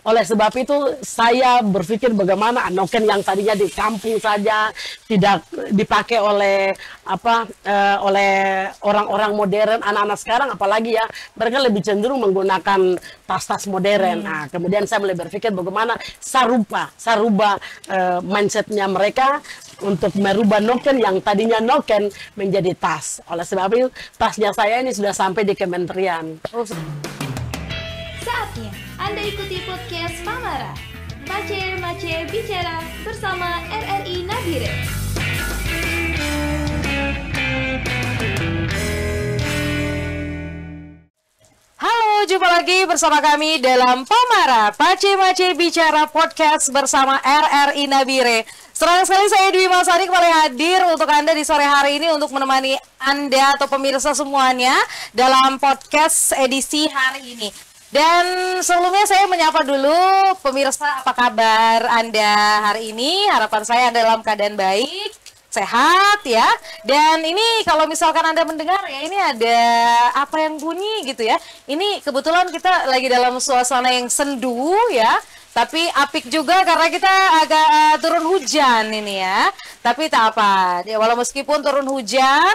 Oleh sebab itu saya berpikir bagaimana noken yang tadinya di kampung saja tidak dipakai oleh oleh orang-orang modern, anak-anak sekarang apalagi ya, mereka lebih cenderung menggunakan tas-tas modern. Nah, kemudian saya mulai berpikir bagaimana sarubah mindsetnya mereka untuk merubah noken yang tadinya noken menjadi tas. Oleh sebab itu tasnya saya ini sudah sampai di kementerian. Saatnya Anda ikuti podcast Pamara, Mace Bicara bersama RRI Nabire. Halo, jumpa lagi bersama kami dalam Pamara, Mace Bicara podcast bersama RRI Nabire. Senang sekali saya Dwi Masari kembali hadir untuk Anda di sore hari ini untuk menemani Anda atau pemirsa semuanya dalam podcast edisi hari ini. Dan sebelumnya saya menyapa dulu pemirsa, apa kabar Anda hari ini? Harapan saya Anda dalam keadaan baik, sehat ya. Dan ini kalau misalkan Anda mendengar ya, ini ada apa yang bunyi gitu ya. Ini kebetulan kita lagi dalam suasana yang sendu ya. Tapi apik juga karena kita agak turun hujan ini ya. Tapi tak apa, ya, walau meskipun turun hujan,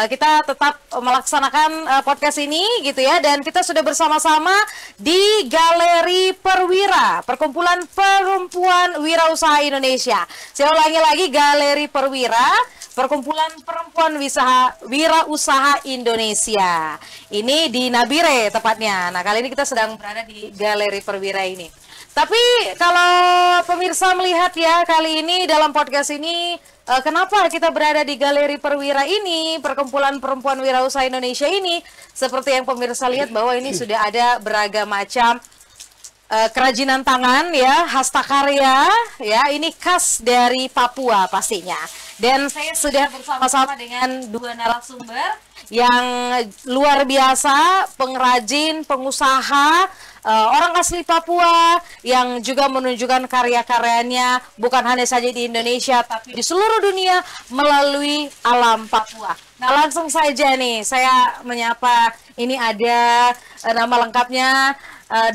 kita tetap melaksanakan podcast ini gitu ya. Dan kita sudah bersama-sama di Galeri Perwira, Perkumpulan Perempuan Wirausaha Indonesia. Saya ulangi lagi, Galeri Perwira, Perkumpulan Perempuan Wirausaha Indonesia. Ini di Nabire tepatnya. Nah, kali ini kita sedang berada di Galeri Perwira ini. Tapi kalau pemirsa melihat ya, kali ini dalam podcast ini, kenapa kita berada di Galeri Perwira ini, Perkumpulan Perempuan Wirausaha Indonesia ini, seperti yang pemirsa lihat bahwa ini sudah ada beragam macam kerajinan tangan ya, hastakarya ya, ini khas dari Papua pastinya. Dan saya sudah bersama-sama dengan dua narasumber yang luar biasa, pengrajin, pengusaha, orang asli Papua yang juga menunjukkan karya-karyanya bukan hanya saja di Indonesia tapi di seluruh dunia melalui alam Papua. Nah, langsung saja nih saya menyapa, ini ada nama lengkapnya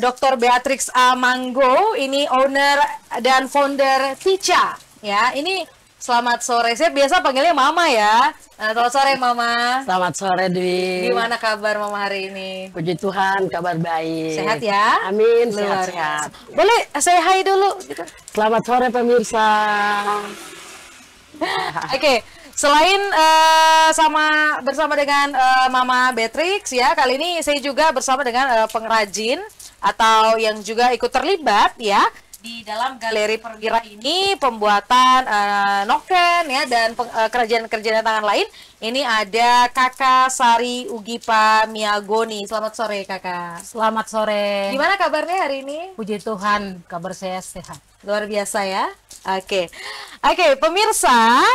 Dr. Beatrix A. Manggo, ini owner dan founder Tica ya. Ini selamat sore, saya biasa panggilnya Mama ya. Selamat sore Mama. Selamat sore Dwi. Gimana kabar Mama hari ini? Puji Tuhan, kabar baik. Sehat ya? Amin, Luar sehat-sehat. Boleh saya hai dulu gitu. Selamat sore pemirsa. Oke, selain bersama dengan Mama Beatrix ya, kali ini saya juga bersama dengan pengrajin atau yang juga ikut terlibat ya di dalam Galeri Perwira ini, pembuatan noken ya dan kerajinan-kerajinan tangan lain. Ini ada Kakak Sari Ugipa Miagoni. Selamat sore Kakak. Selamat sore. Gimana kabarnya hari ini? Puji Tuhan, kabar saya sehat. Luar biasa ya. Oke, pemirsa.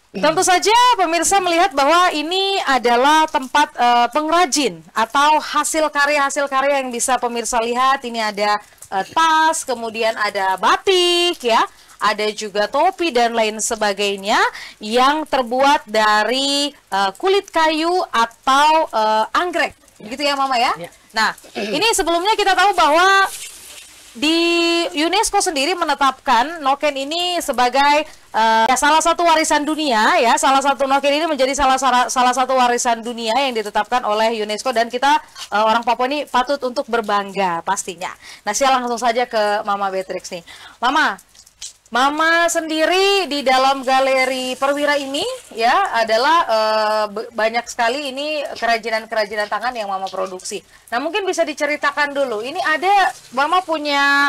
Tentu saja pemirsa melihat bahwa ini adalah tempat pengrajin atau hasil karya yang bisa pemirsa lihat. Ini ada tas, kemudian ada batik ya, ada juga topi dan lain sebagainya yang terbuat dari kulit kayu atau anggrek, gitu ya Mama ya. Nah, ini sebelumnya kita tahu bahwa di UNESCO sendiri menetapkan noken ini sebagai salah satu warisan dunia ya. Salah satu noken ini menjadi salah satu warisan dunia yang ditetapkan oleh UNESCO, dan kita orang Papua ini patut untuk berbangga pastinya. Nah, saya langsung saja ke Mama Beatrix nih. Mama sendiri di dalam Galeri Perwira ini ya adalah banyak sekali ini kerajinan-kerajinan tangan yang Mama produksi. Nah, mungkin bisa diceritakan dulu. Ini ada Mama punya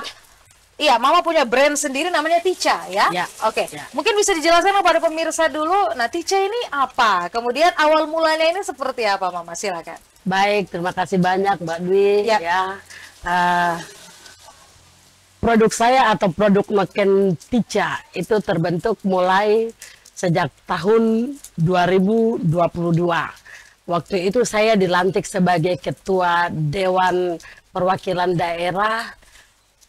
brand sendiri namanya Tica ya. Ya. Oke. Ya. Mungkin bisa dijelaskan kepada pemirsa dulu. Nah, Tica ini apa? Kemudian awal mulanya ini seperti apa, Mama? Silakan. Baik, terima kasih banyak Mbak Dwi Ya. ya. Produk saya atau produk noken Tica itu terbentuk mulai sejak tahun 2022. Waktu itu saya dilantik sebagai Ketua Dewan Perwakilan Daerah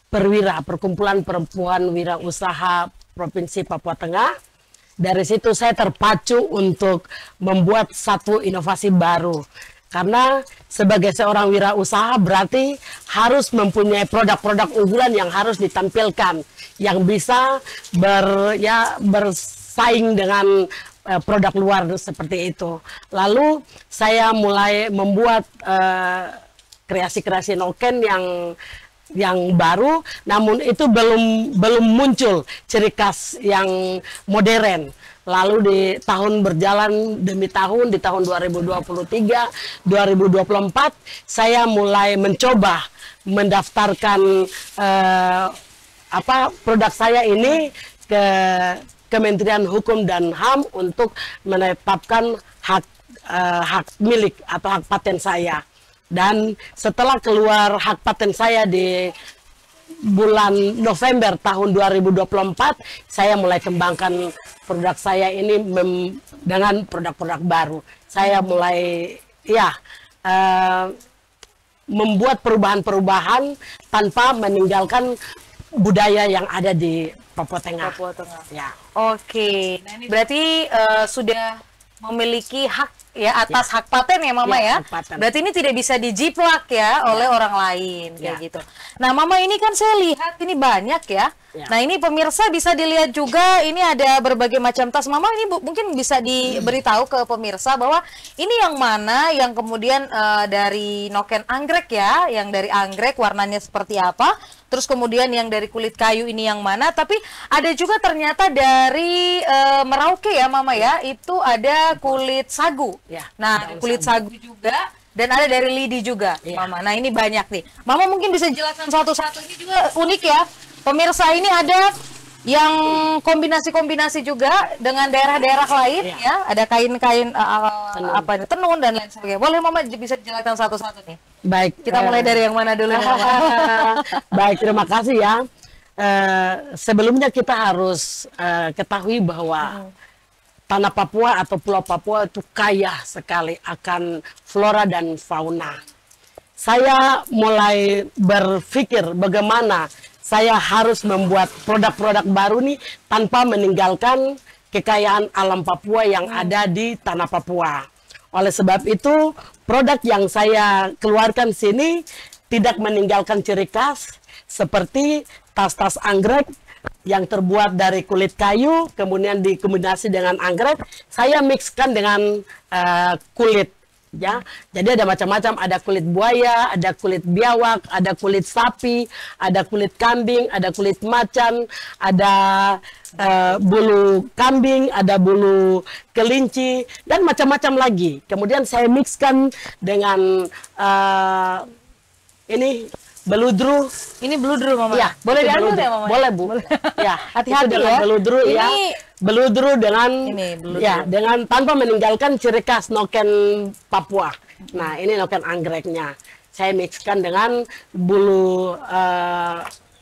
Perwira, Perkumpulan Perempuan Wirausaha Provinsi Papua Tengah. Dari situ saya terpacu untuk membuat satu inovasi baru. Karena sebagai seorang wirausaha berarti harus mempunyai produk-produk unggulan yang harus ditampilkan, yang bisa bersaing dengan produk luar seperti itu. Lalu saya mulai membuat kreasi-kreasi noken yang baru, namun itu belum muncul ciri khas yang modern. Lalu di tahun berjalan demi tahun, di tahun 2023, 2024, saya mulai mencoba mendaftarkan produk saya ini ke Kementerian Hukum dan HAM untuk menetapkan hak milik atau hak paten saya. Dan setelah keluar hak paten saya di bulan November tahun 2024, saya mulai kembangkan produk saya ini dengan produk-produk baru. Saya mulai membuat perubahan-perubahan tanpa meninggalkan budaya yang ada di Papua Tengah. Papua Tengah. Ya. Oke, nah ini berarti sudah memiliki hak ya atas hak paten ya Mama ya. Hak paten. Berarti ini tidak bisa dijiplak ya oleh orang lain kayak gitu. Nah Mama ini kan saya lihat ini banyak ya. Nah ini pemirsa bisa dilihat juga, ini ada berbagai macam tas. Mama ini mungkin bisa diberitahu ke pemirsa bahwa ini yang mana yang kemudian dari noken anggrek ya, yang dari anggrek warnanya seperti apa. Terus kemudian yang dari kulit kayu ini yang mana, tapi ada juga ternyata dari Merauke ya Mama ya, itu ada kulit sagu. Nah kulit sagu juga, dan ada dari lidi juga Mama. Nah ini banyak nih, Mama mungkin bisa jelaskan satu-satu. Ini juga unik ya pemirsa, ini ada yang kombinasi-kombinasi juga dengan daerah-daerah lain ya, ada kain-kain tenun dan lain sebagainya. Boleh Mama bisa jelaskan satu-satu nih? Baik, kita mulai dari yang mana dulu? Baik, terima kasih ya. Sebelumnya kita harus ketahui bahwa tanah Papua atau Pulau Papua itu kaya sekali akan flora dan fauna. Saya mulai berpikir bagaimana saya harus membuat produk-produk baru nih tanpa meninggalkan kekayaan alam Papua yang ada di tanah Papua. Oleh sebab itu, produk yang saya keluarkan sini tidak meninggalkan ciri khas seperti tas-tas anggrek yang terbuat dari kulit kayu, kemudian dikombinasi dengan anggrek. Saya mixkan dengan kulit. Ya, jadi ada macam-macam, ada kulit buaya, ada kulit biawak, ada kulit sapi, ada kulit kambing, ada kulit macan, ada bulu kambing, ada bulu kelinci, dan macam-macam lagi. Kemudian saya mixkan dengan ini beludru. Ini beludru Mama. Ya, boleh diambil ya Mama? Boleh Bu. Ya, hati-hati ya. Beludru ini... ya. Beludru dengan beludru. Ya, dengan tanpa meninggalkan ciri khas noken Papua. Nah, ini noken anggreknya. Saya mixkan dengan bulu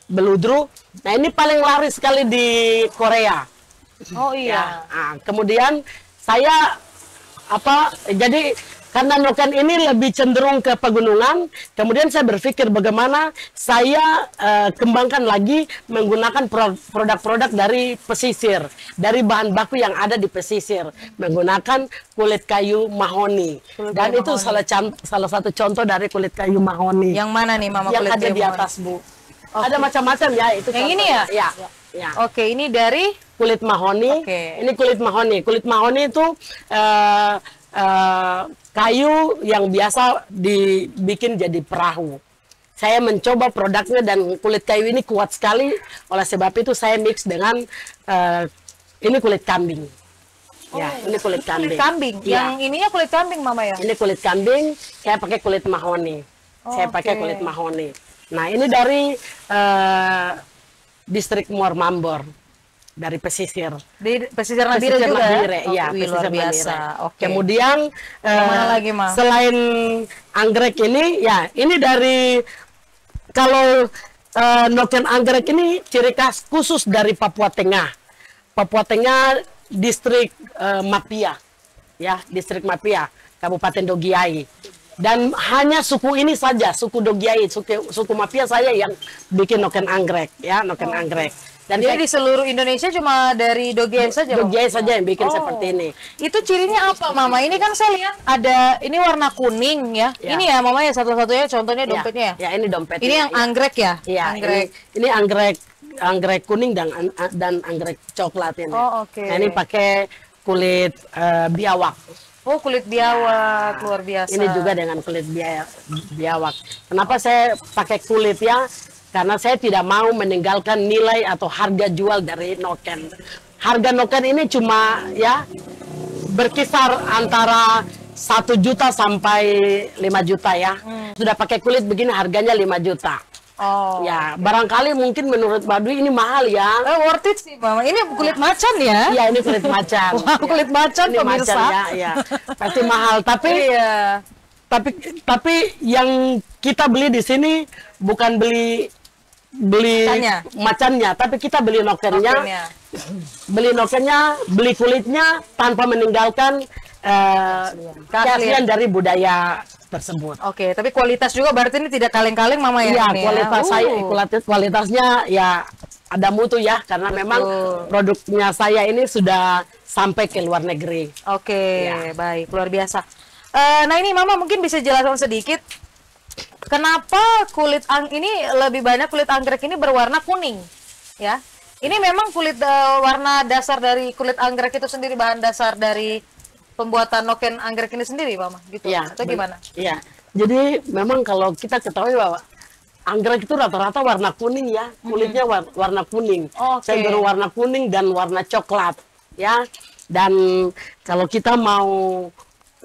beludru. Nah, ini paling laris sekali di Korea. Oh iya. Nah, kemudian saya jadi karena noken ini lebih cenderung ke pegunungan, kemudian saya berpikir bagaimana saya kembangkan lagi menggunakan produk-produk dari pesisir, dari bahan baku yang ada di pesisir, menggunakan kulit kayu mahoni. Dan itu salah satu contoh dari kulit kayu mahoni. Yang mana nih Mama? Yang kulit ada kayu di atas Bu. Ada macam-macam ya itu. Yang ini ya? Ya. Oke, ini dari kulit mahoni. Ini kulit mahoni. Kulit mahoni itu kayu yang biasa dibikin jadi perahu. Saya mencoba produknya dan kulit kayu ini kuat sekali. Oleh sebab itu saya mix dengan ini kulit kambing. Ya, ini kulit kambing. Kulit kambing. Ya. Yang ininya kulit kambing Mama ya? Ini kulit kambing. Saya pakai kulit mahoni. Saya pakai kulit mahoni. Nah, ini dari distrik Muar Mambor. Dari pesisir. Di pesisir Nabire juga ya? Iya, pesisir biasa. Kemudian mana lagi, Ma? Selain anggrek ini, ya ini dari kalau noken anggrek ini ciri khas khusus dari Papua Tengah. Papua Tengah distrik Mapia, ya distrik Mapia, Kabupaten Dogiai. Dan hanya suku ini saja, suku Dogiai, suku Mapia saya yang bikin noken anggrek, ya noken anggrek. Dan Jadi di seluruh Indonesia cuma dari Dogye saja, Mama? Dogye saja yang bikin Oh. seperti ini. Itu cirinya apa, Mama? Ini kan saya lihat ada ini warna kuning ya. Ya. Ini ya, Mama ya satu-satunya contohnya dompetnya ya. Ya, ini dompetnya. Ini yang ya. anggrek ya? Iya, Anggrek. ini anggrek kuning dan anggrek coklat ini. Oh, oke. Nah, ini pakai kulit biawak. Oh, kulit biawak, luar biasa. Ini juga dengan kulit biawak. Kenapa saya pakai kulit ya? Karena saya tidak mau meninggalkan nilai atau harga jual dari noken. Harga noken ini cuma ya berkisar antara 1 juta sampai 5 juta ya. Sudah pakai kulit begini harganya 5 juta. Oh. Ya, barangkali mungkin menurut Baduy ini mahal ya. Worth it sih, Mama. Ini kulit macan ya? Iya, ini kulit macan. Wah, kulit macan, Ini pemirsa. macan, ya. Pasti mahal, Iya. tapi yang kita beli di sini bukan beli macannya, tapi kita beli nokennya. Nokennya. Beli nokennya, beli kulitnya tanpa meninggalkan keaslian dari budaya tersebut. Oke, tapi kualitas juga berarti ini tidak kaleng-kaleng, Mama ya? Iya, ini kualitas saya, kualitasnya ya ada mutu ya, karena memang produknya saya ini sudah sampai ke luar negeri. Oke, Ya. baik, luar biasa. Nah ini Mama mungkin bisa jelaskan sedikit, kenapa ini lebih banyak kulit anggrek ini berwarna kuning, ya? Ini memang kulit warna dasar dari kulit anggrek itu sendiri, bahan dasar dari pembuatan noken anggrek ini sendiri, Mama, gitu? Iya. Atau gimana? Iya. Jadi memang kalau kita ketahui bahwa anggrek itu rata-rata warna kuning ya, kulitnya warna kuning. Oke. Cenderung warna kuning dan warna coklat ya. Dan kalau kita mau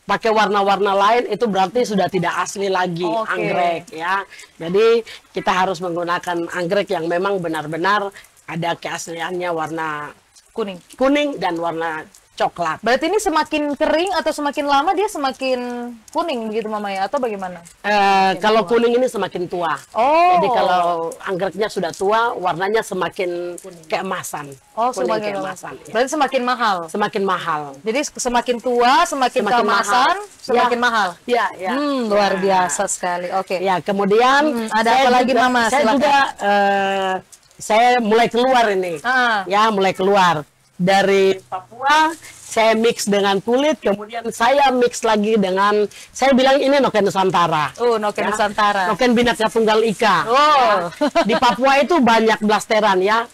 pakai warna-warna lain itu berarti sudah tidak asli lagi Oke. anggrek ya. Jadi kita harus menggunakan anggrek yang memang benar-benar ada keasliannya warna kuning dan warna coklat. Berarti ini semakin kering atau semakin lama dia semakin kuning begitu, Mama ya? Atau bagaimana? Kalau kuning ini semakin tua. Oh. Jadi kalau anggreknya sudah tua, warnanya semakin keemasan. Oh, Kuning semakin keemasan. Ya. Berarti semakin mahal. Semakin mahal. Jadi semakin tua, semakin keemasan, mahal. semakin Ya. mahal. Ya, ya. Luar biasa sekali. Oke. Ya, kemudian ada saya apa lagi, juga- Mama? Saya Silakan. juga saya mulai keluar ini. Ya, mulai keluar dari Papua. Saya mix dengan kulit, kemudian saya mix lagi dengan, saya bilang ini noken Nusantara. Noken Nusantara. Noken Bhinneka Tunggal Ika. Oh. Ya. Di Papua itu banyak blasteran ya,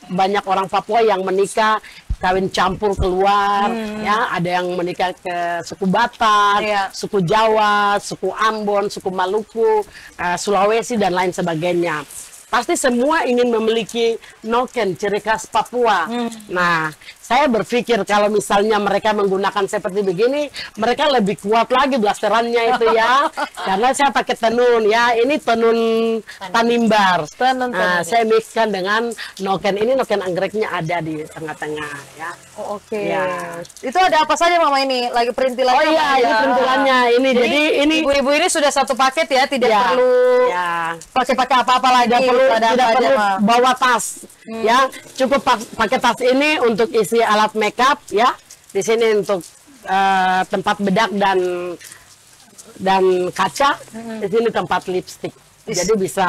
banyak orang Papua yang menikah kawin campur keluar, ya ada yang menikah ke suku Batak, Iya. suku Jawa, suku Ambon, suku Maluku, Sulawesi dan lain sebagainya. Pasti semua ingin memiliki noken ciri khas Papua. Nah, saya berpikir kalau misalnya mereka menggunakan seperti begini, mereka lebih kuat lagi blasterannya itu ya. Karena saya pakai tenun ya, ini tenun tanimbar. Nah, saya mixkan dengan noken ini, noken anggreknya ada di tengah-tengah ya. Oh, oke. Ya. Itu ada apa saja, Mama, ini? Lagi perintilannya? Oh iya, apa? ini perintilannya ini. Jadi ini ibu-ibu ini sudah satu paket ya, tidak ya, perlu ya. pakai apa-apa lagi. Tidak perlu bawa tas ya, cukup pakai tas ini untuk isi alat makeup ya, di sini untuk tempat bedak dan kaca, di sini tempat lipstick, jadi bisa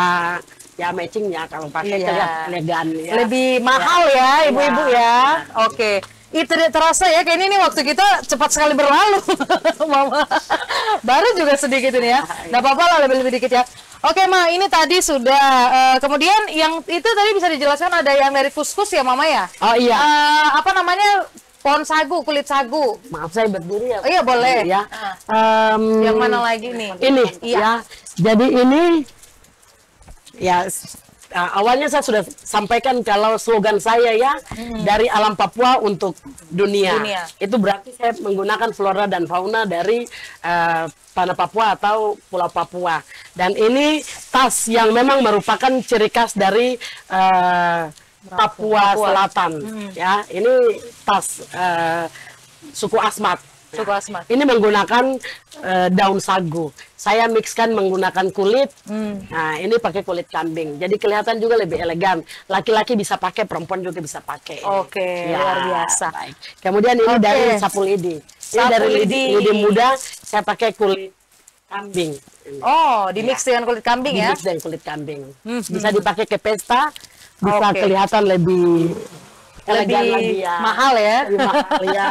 ya matching ya kalau pakai terlihat elegan ya. Lebih mahal ya ibu-ibu ya. Oke. Itu tidak terasa ya, kayaknya ini waktu kita cepat sekali berlalu. Mama baru juga sedikit ini ya, nggak apa-apa lah, lebih dikit ya. Oke, Ma, ini tadi sudah kemudian yang itu tadi bisa dijelaskan ada yang dari kuskus ya, Mama ya? Oh iya. Apa namanya, pohon sagu, kulit sagu. Maaf saya berdiri ya. Oh, iya boleh ya. Yang mana lagi nih? Ini Iya. ya, jadi ini ya awalnya saya sudah sampaikan kalau slogan saya ya, dari alam Papua untuk dunia. Itu berarti saya menggunakan flora dan fauna dari tanah Papua atau Pulau Papua. Dan ini tas yang memang merupakan ciri khas dari Papua Selatan. Ya, ini tas suku Asmat. Suku Asmat. Ini menggunakan daun sagu. Saya mixkan menggunakan kulit. Nah, ini pakai kulit kambing. Jadi kelihatan juga lebih elegan. Laki-laki bisa pakai, perempuan juga bisa pakai. Oke, luar biasa. Baik. Kemudian ini dari sapu lidi. Ini dari lidi muda, saya pakai kulit kambing. Oh, di mix dengan kulit kambing ya? Di mix dengan kulit kambing. Bisa dipakai ke pesta, bisa Oke. kelihatan lebih elegan lagi ya. mahal ya. Lebih mahal ya.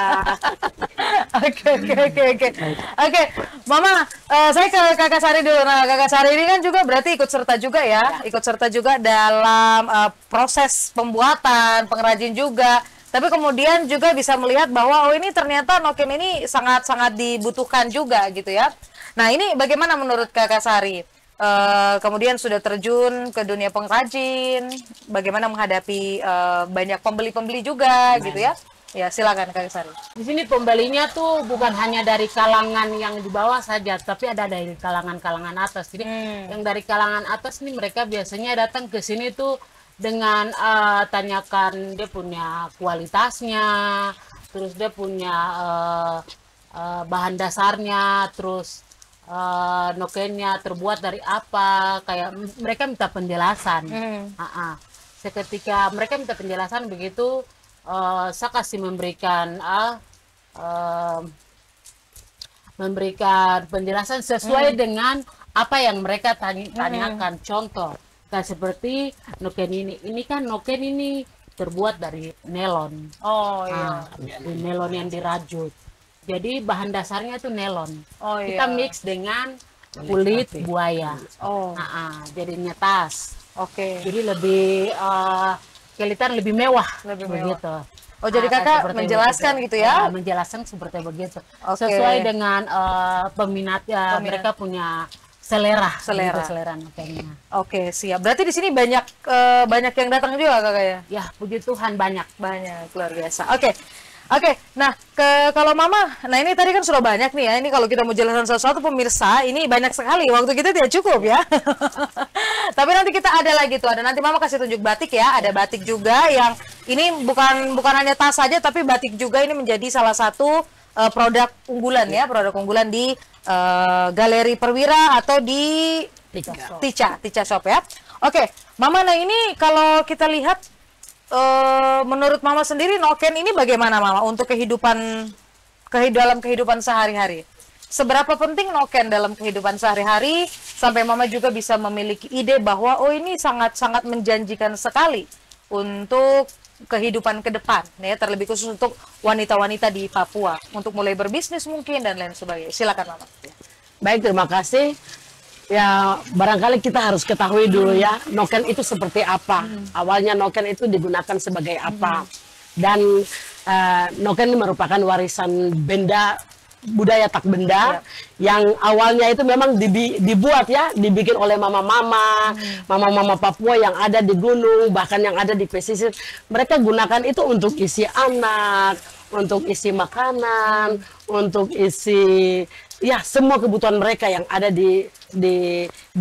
Oke, Mama, saya ke Kakak Sari dulu. Nah, Kakak Sari ini kan juga berarti ikut serta juga ya, ikut serta juga dalam proses pembuatan, pengrajin juga. Tapi kemudian juga bisa melihat bahwa oh ini ternyata noken ini sangat-sangat dibutuhkan juga gitu ya. Nah, ini bagaimana menurut Kakak Sari? Kemudian sudah terjun ke dunia pengrajin, bagaimana menghadapi banyak pembeli-pembeli juga gitu ya? Ya, silakan Kak Sari. Di sini pembelinya tuh bukan hanya dari kalangan yang di bawah saja, tapi ada dari kalangan-kalangan atas. Jadi yang dari kalangan atas nih mereka biasanya datang ke sini tuh dengan tanyakan dia punya kualitasnya, terus dia punya bahan dasarnya, terus nokennya terbuat dari apa, kayak mereka minta penjelasan. Seketika mereka minta penjelasan begitu, saya kasih memberikan penjelasan sesuai dengan apa yang mereka tanyakan. Contoh, kayak seperti noken ini kan noken ini terbuat dari nelon. Oh iya. Dari nelon yang dirajut. Jadi bahan dasarnya itu nelon. Oh Kita iya. mix dengan kulit buaya. Oh, Jadinya tas. oke. Jadi lebih kelihatan lebih mewah. Lebih mewah. Begitu. Oh, jadi Kakak seperti menjelaskan begitu. gitu ya? Menjelaskan seperti begitu. Oke. Sesuai dengan peminatnya, Peminat. mereka punya selera. Selera. Begitu, selera nokennya. Oke, siap. Berarti di sini banyak banyak yang datang juga Kakak ya? Ya, puji Tuhan banyak. Banyak, luar biasa. Oke, nah kalau Mama, nah ini tadi kan sudah banyak nih ya. Ini kalau kita mau jelaskan sesuatu pemirsa, ini banyak sekali. Waktu kita tidak cukup ya. Tapi nanti kita ada lagi tuh. Ada nanti Mama kasih tunjuk batik ya. Ada batik juga yang ini bukan hanya tas saja, tapi batik juga ini menjadi salah satu produk unggulan ya, produk unggulan di Galeri Perwira atau di Tica Shop ya. Oke, Mama, nah ini kalau kita lihat menurut Mama sendiri noken ini bagaimana Mama untuk dalam kehidupan sehari-hari? Seberapa penting noken dalam kehidupan sehari-hari sampai Mama juga bisa memiliki ide bahwa oh ini sangat-sangat menjanjikan sekali untuk kehidupan ke depan ya, terlebih khusus untuk wanita-wanita di Papua untuk mulai berbisnis mungkin dan lain sebagainya. Silakan Mama. Baik, terima kasih. Ya, barangkali kita harus ketahui dulu ya, noken itu seperti apa. Awalnya noken itu digunakan sebagai apa. Dan noken ini merupakan warisan benda, budaya tak benda, yang awalnya itu memang dibuat ya, dibikin oleh mama-mama, mama-mama Papua yang ada di gunung, bahkan yang ada di pesisir. Mereka gunakan itu untuk isi anak, untuk isi makanan, untuk isi ya semua kebutuhan mereka yang ada di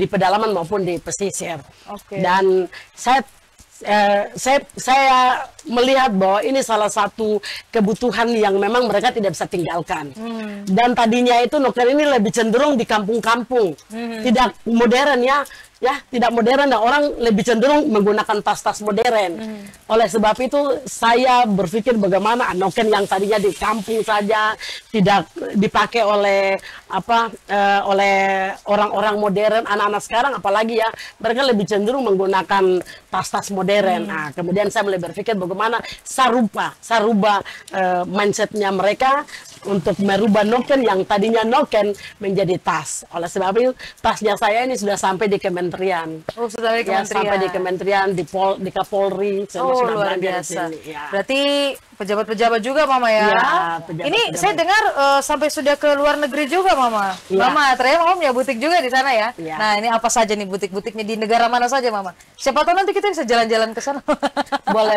pedalaman maupun di pesisir. Dan saya melihat bahwa ini salah satu kebutuhan yang memang mereka tidak bisa tinggalkan. Dan tadinya itu noken ini lebih cenderung di kampung-kampung, tidak modern ya, tidak modern, dan orang lebih cenderung menggunakan tas-tas modern. Oleh sebab itu saya berpikir bagaimana noken yang tadinya di kampung saja tidak dipakai oleh oleh orang-orang modern, anak-anak sekarang apalagi ya, mereka lebih cenderung menggunakan tas-tas modern. Nah, kemudian saya mulai berpikir bagaimana sarubah mindsetnya mereka untuk merubah noken yang tadinya noken menjadi tas. Oleh sebab itu tasnya saya ini sudah sampai di kementerian. Oh, sudah di Ya, kementerian. sampai di kementerian, di Kapolri, semua sudah luar belanja di biasa. sini, ya. Berarti pejabat-pejabat juga Mama ya? Iya, pejabat-pejabat. Ini saya dengar sampai sudah ke luar negeri juga Mama. Iya. Mama, ternyata Mama punya butik juga di sana ya? Iya. Nah, ini apa saja nih butik-butiknya, di negara mana saja Mama? Siapa tahu nanti kita bisa jalan-jalan ke sana. Boleh.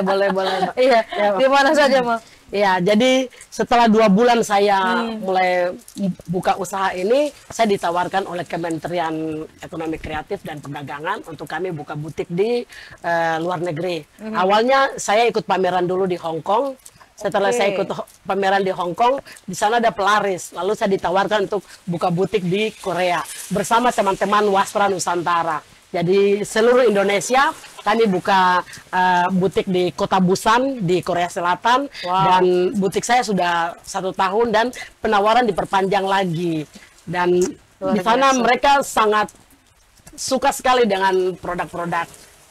Iya, Ya, di mana saja Mama? Ya, jadi setelah 2 bulan saya mulai buka usaha ini, saya ditawarkan oleh Kementerian Ekonomi Kreatif dan Perdagangan untuk kami buka butik di luar negeri. Awalnya saya ikut pameran dulu di Hong Kong. Setelah saya ikut pameran di Hong Kong, di sana ada pelaris. Lalu saya ditawarkan untuk buka butik di Korea bersama teman-teman Wastra Nusantara. Jadi seluruh Indonesia kami buka butik di Kota Busan di Korea Selatan. Dan butik saya sudah 1 tahun dan penawaran diperpanjang lagi. Dan di sana mereka sangat suka sekali dengan produk-produk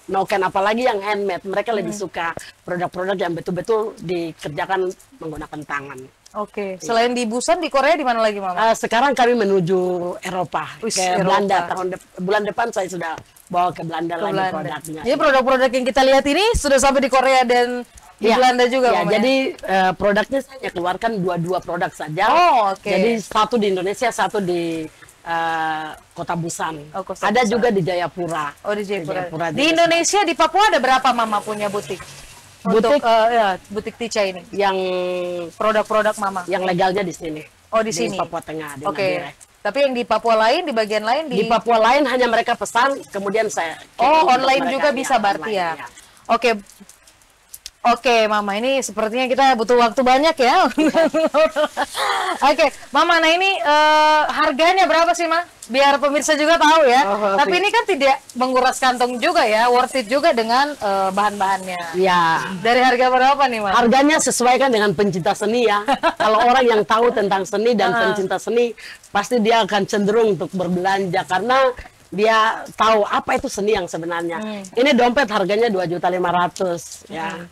noken, apalagi yang handmade. Mereka lebih suka produk-produk yang betul-betul dikerjakan menggunakan tangan. Oke. Selain di Busan, di Korea di mana lagi, Mama? Sekarang kami menuju Eropa, Wis, ke Eropa. Belanda. Bulan depan saya sudah bawa ke Belanda lagi Belanda. produknya. Jadi produk-produk yang kita lihat ini sudah sampai di Korea dan di Ya, Belanda juga, ya, Mama, ya? jadi produknya saya keluarkan dua produk saja. Oh, oke. Jadi satu di Indonesia, satu di Kota Busan. Oh, Kota Ada Busan. juga di Jayapura. Oh, di Jayapura. Jayapura Di juga. Indonesia, di Papua ada berapa Mama punya butik? Untuk Butik? ya, butik Tica ini. Yang Produk-produk Mama. yang legalnya di sini. Oh, di sini. Papua Tengah. Di Oke. Nabire. Tapi yang di Papua lain, di bagian lain Di Papua lain hanya mereka pesan, kemudian saya. Oh, untuk online mereka, juga bisa berarti online, ya. Oke. Oke, Mama, ini sepertinya kita butuh waktu banyak ya. Oke, Mama, nah ini harganya berapa sih, Ma? Biar pemirsa juga tahu ya. Oh, Tapi ini kan tidak menguras kantong juga ya, worth it juga dengan bahan-bahannya. Ya. Dari harga berapa nih, Ma? Harganya sesuaikan dengan pencinta seni ya. Kalau orang yang tahu tentang seni dan pencinta seni, pasti dia akan cenderung untuk berbelanja karena dia tahu apa itu seni yang sebenarnya. Ini dompet harganya 2.500.000 ya.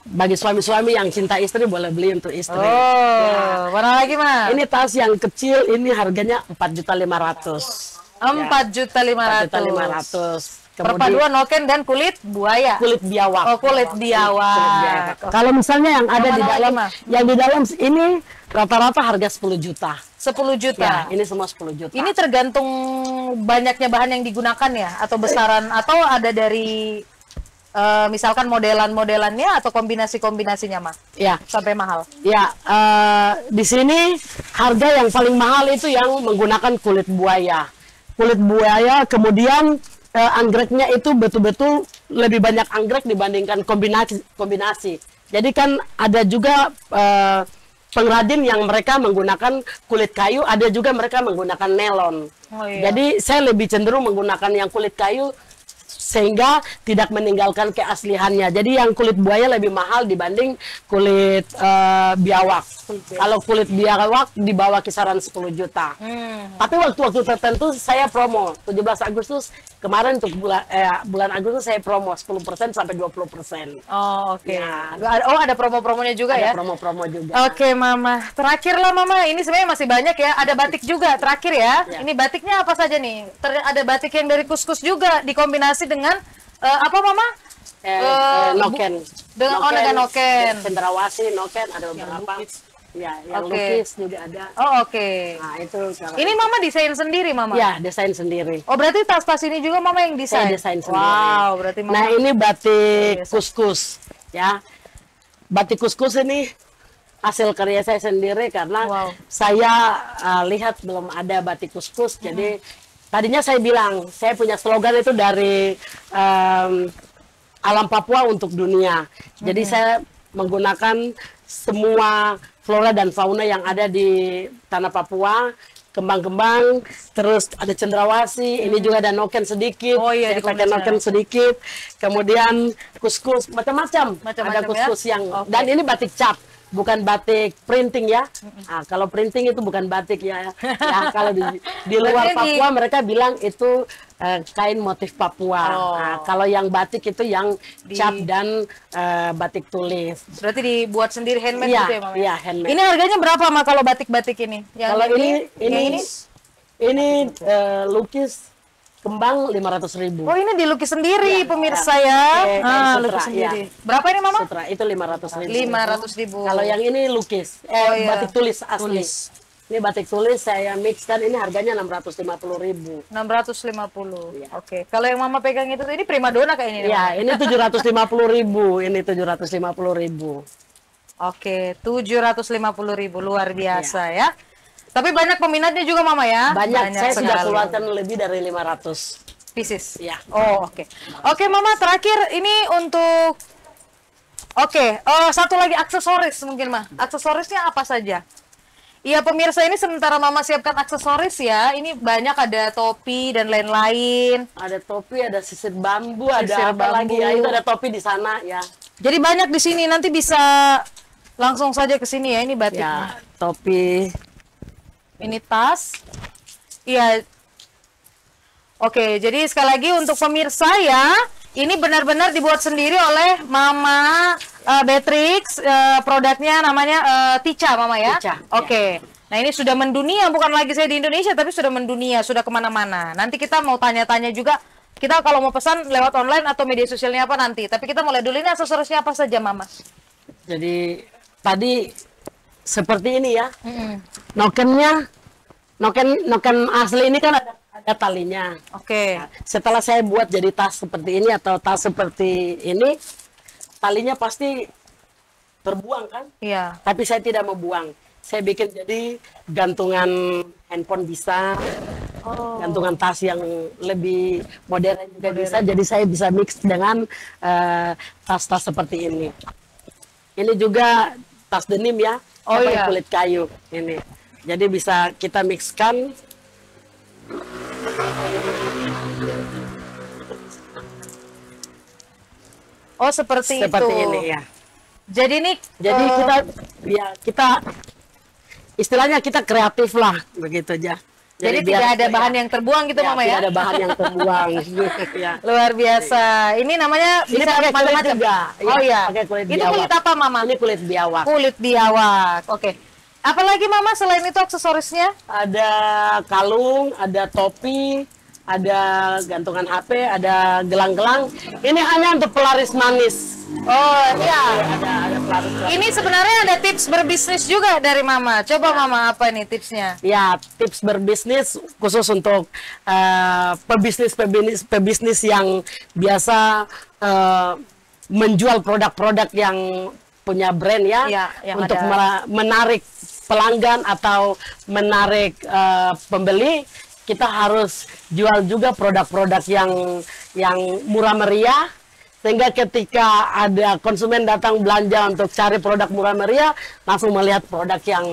Bagi suami-suami yang cinta istri boleh beli untuk istri. Oh, mana lagi, Ma? Ini tas yang kecil ini harganya 4.500.000. 4.500.000. 4.500.000. Perpaduan noken dan kulit buaya. Kulit biawak. Oh, kulit biawak. Kalau misalnya yang ada Yang di mana dalam, lagi, Ma? yang di dalam ini rata-rata harga 10 juta. 10 juta. Ya, ini semua 10 juta. Ini tergantung banyaknya bahan yang digunakan ya, atau besaran, atau ada dari misalkan modelannya atau kombinasi-kombinasinya, Mas, ya, sampai mahal. ya. Di sini harga yang paling mahal itu yang menggunakan kulit buaya. Kulit buaya, kemudian anggreknya itu betul-betul lebih banyak anggrek dibandingkan kombinasi. Jadi kan ada juga pengrajin yang mereka menggunakan kulit kayu, ada juga mereka menggunakan nelon. Oh, iya. Jadi saya lebih cenderung menggunakan yang kulit kayu sehingga tidak meninggalkan keasliannya. Jadi yang kulit buaya lebih mahal dibanding kulit biawak. Kalau kulit biawak di bawah kisaran 10 juta. Tapi waktu-waktu tertentu saya promo 17 Agustus kemarin untuk bulan Agustus saya promo 10% sampai 20%. Oh, oke. Ya. Oh, ada promo-promonya juga ya? Ada promo-promo juga. Oke, Mama. Terakhir lah, Mama. Ini sebenarnya masih banyak ya. Ada batik juga. Terakhir ya. Ya. Ini batiknya apa saja nih? Ada batik yang dari kus-kus juga dikombinasi dengan apa, Mama? Noken. Dengan noken. Cendrawasih, noken, ada beberapa. Ya, yang Oke. lukis juga ada. Oh, oke. Nah, itu kalau Ini Mama desain sendiri, Mama? ya desain sendiri. Oh, berarti tas-tas ini juga Mama yang desain? Saya desain sendiri. Wow, berarti Mama... Nah, ini batik Biasa. kuskus ya. Batik kuskus ini hasil karya saya sendiri karena Wow. saya lihat belum ada batik kuskus. Jadi tadinya saya bilang saya punya slogan itu dari alam Papua untuk dunia. Jadi saya menggunakan semua flora dan fauna yang ada di tanah Papua, kembang-kembang, terus ada cendrawasih, ini juga ada noken sedikit, Oh iya, saya pakai dikombinasi. noken sedikit, kemudian kuskus, macam-macam, ada Macam-macam kuskus ya? yang, Oke. dan ini batik cap, bukan batik printing ya. Nah, kalau printing itu bukan batik ya. Ya kalau di luar Berarti di- Papua mereka bilang itu kain motif Papua. Oh. Nah, kalau yang batik itu yang Di- cap dan batik tulis. Berarti dibuat sendiri handmade Iya, gitu ya, Mama? iya, handmade. Ini harganya berapa, Ma, kalau batik-batik ini? Yang Kalau yang ini lukis kembang 500.000. Oh, ini dilukis sendiri, Iya, pemirsa iya. ya. Oke, dari Ah, sutra, lukis sendiri. iya. Berapa ini, Mama? Sutra itu 500.000. 500.000. Kalau yang ini lukis, Oh, iya. batik tulis asli. Tulis. Ini batik tulis saya mixkan, ini harganya 650.000. 650. Iya. Oke. Kalau yang Mama pegang itu ini primadona kayak ini. Ya, ini 750.000, ini 750.000. Oke, 750.000, luar biasa ya. Tapi banyak peminatnya juga, Mama ya. Banyak, saya sudah sekali. keluarkan lebih dari 500. Pieces. Ya. Oh, oke. Oke, Mama, terakhir ini untuk satu lagi aksesoris mungkin, Ma. Aksesorisnya apa saja? Iya, pemirsa, ini sementara Mama siapkan aksesoris ya. Ini banyak, ada topi dan lain-lain. Ada topi, ada sisir bambu, Sisir ada apa bambu. lagi ya? Itu ada topi di sana ya. Jadi banyak di sini. Nanti bisa langsung saja ke sini ya. Ini batiknya. Ya, topi. Ini tas. Iya. Oke, jadi sekali lagi untuk pemirsa ya, ini benar-benar dibuat sendiri oleh Mama Beatrix, produknya namanya Tica, Mama ya? Tica, Oke. Nah ini sudah mendunia, bukan lagi saya di Indonesia, tapi sudah mendunia, sudah kemana-mana. Nanti kita mau tanya-tanya juga, kita kalau mau pesan lewat online atau media sosialnya apa nanti. Tapi kita mulai dulu, ini aksesorisnya apa saja, Mama? Jadi tadi seperti ini ya. Noken asli ini kan ada talinya. Oke. Nah, setelah saya buat jadi tas seperti ini atau tas seperti ini, talinya pasti terbuang kan? Iya. Tapi saya tidak mau buang. Saya bikin jadi gantungan handphone bisa, gantungan tas yang lebih modern juga bisa. Jadi saya bisa mix dengan tas-tas seperti ini. Ini juga tas denim ya, pakai kulit kayu ini. Jadi bisa kita mixkan. Oh seperti itu. Ini ya. Jadi ini kita istilahnya kita kreatif lah begitu aja. Jadi tidak ada bahan yang terbuang gitu, Mama ya? Tidak ada bahan yang terbuang. Ya. Luar biasa. Ini namanya Ini bisa pakai kulit macam-macam. juga. Oh iya. Pakai kulit Itu biawak. kulit apa, Mama? Ini kulit biawak. Kulit biawak. Oke. Apalagi, Mama, selain itu aksesorisnya? Ada kalung, ada topi, ada gantungan HP, ada gelang-gelang. Ini hanya untuk pelaris manis. Oh iya. Ada pelaris. Ini sebenarnya ada tips berbisnis juga dari Mama. Coba Mama, apa nih tipsnya? Ya, tips berbisnis khusus untuk pebisnis yang biasa menjual produk-produk yang punya brand ya, yang untuk ada. menarik pelanggan atau menarik pembeli. Kita harus jual juga produk-produk yang murah meriah, sehingga ketika ada konsumen datang belanja untuk cari produk murah meriah, langsung melihat produk yang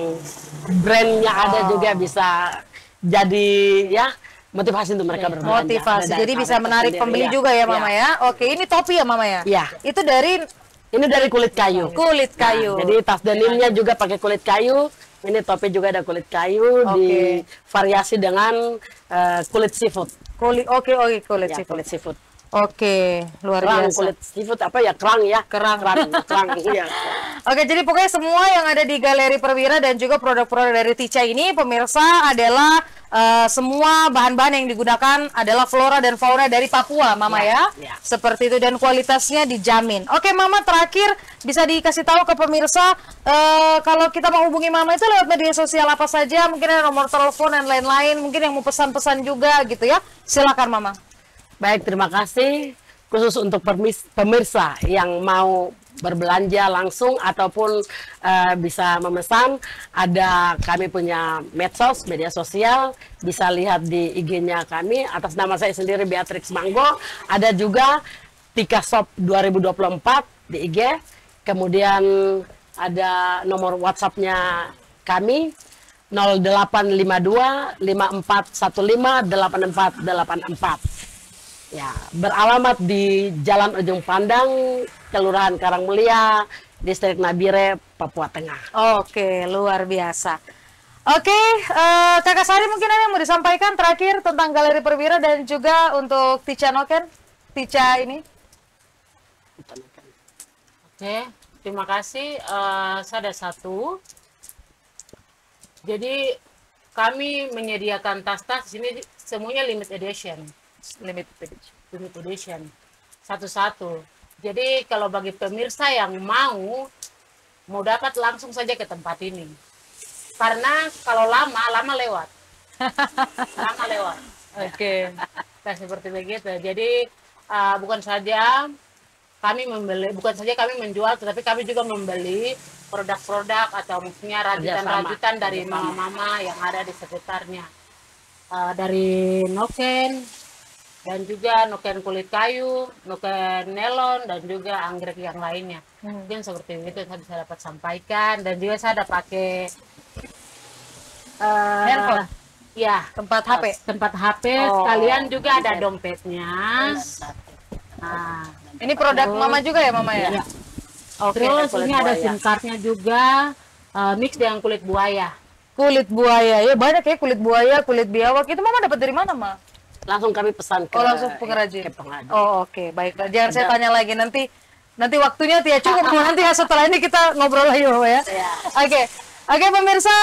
brandnya ada juga bisa jadi ya motivasi untuk mereka berbelanja. Motivasi, jadi bisa menarik pembeli juga ya, Mama ya. Oke, ini topi ya, Mama ya? Iya. Itu dari kulit kayu. Kulit kayu. Jadi tas denimnya juga pakai kulit kayu. Ini topi juga ada kulit kayu, divariasi dengan kulit seafood. Kulit Ya, seafood. kulit seafood. Oke, luar biasa. Kulit seafood apa ya? Kerang ya? Kerang, iya. Oke, jadi pokoknya semua yang ada di Galeri Perwira dan juga produk-produk dari Tica ini, pemirsa, adalah semua bahan-bahan yang digunakan adalah flora dan fauna dari Papua, Mama ya. Seperti itu, dan kualitasnya dijamin. Oke, Mama, terakhir bisa dikasih tahu ke pemirsa kalau kita mau hubungi Mama itu lewat media sosial apa saja, mungkin ada nomor telepon dan lain-lain, mungkin yang mau pesan-pesan juga gitu ya. Silakan, Mama. Baik, terima kasih khusus untuk pemirsa yang mau berbelanja langsung ataupun bisa memesan. Kami punya medsos, media sosial, bisa lihat di IG-nya kami atas nama saya sendiri Beatrix Manggo. Ada juga Tika Shop 2024 di IG. Kemudian ada nomor WhatsApp-nya kami 0852 5415 8484. Ya, beralamat di Jalan Ujung Pandang, Kelurahan Karangmulia, Distrik Nabire, Papua Tengah. Oke, luar biasa. Oke, Kakak Sari mungkin ada yang mau disampaikan terakhir tentang Galeri Perwira dan juga untuk Tica Noken, Tica ini. Oke, terima kasih. Saya ada satu. Jadi kami menyediakan tas-tas di sini semuanya limited edition. Limited edition satu-satu. Jadi kalau bagi pemirsa yang mau dapat langsung saja ke tempat ini, karena kalau lama lewat. Oke. Nah, seperti begitu. Jadi bukan saja kami menjual, tetapi kami juga membeli produk-produk atau maksudnya rajutan-rajutan dari mama-mama yang ada di sekitarnya, dari noken dan juga noken kulit kayu, noken nelon, dan juga anggrek yang lainnya. Mungkin seperti itu saya bisa dapat sampaikan. Dan juga saya ada pakai handphone, ya, tempat HP. Sekalian juga ada dompetnya. Nah, ini produk Mama juga ya, Mama ya? Iya. Terus ini ada SIM cardnya juga, mix dengan kulit buaya. Kulit buaya, ya banyak ya kulit buaya, kulit biawak. Itu Mama dapat dari mana, Ma? langsung kami pesan ke, langsung pengrajin. ke pengrajin. Oh, oke, baiklah. Jangan saya tanya lagi nanti waktunya tidak cukup. Nanti setelah ini kita ngobrol lagi, Bapak ya. Oke. Oke pemirsa,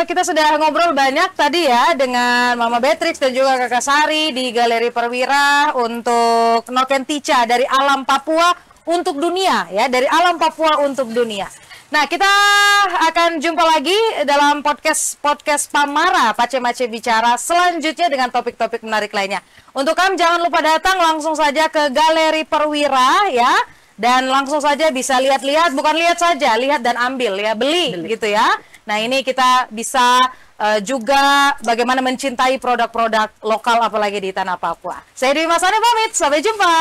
kita sudah ngobrol banyak tadi ya dengan Mama Beatrix dan juga Kakak Sari di Galeri Perwira untuk Noken Tica dari alam Papua untuk dunia ya, dari alam Papua untuk dunia. Nah, kita akan jumpa lagi dalam podcast Pamara Pace Mace Bicara selanjutnya dengan topik-topik menarik lainnya. Untuk kamu jangan lupa datang langsung saja ke Galeri Perwira ya. Dan langsung saja bisa lihat-lihat, bukan lihat saja, lihat dan ambil ya, beli gitu ya. Nah, ini kita bisa juga bagaimana mencintai produk-produk lokal apalagi di tanah Papua. Saya Dewi Masani pamit, sampai jumpa.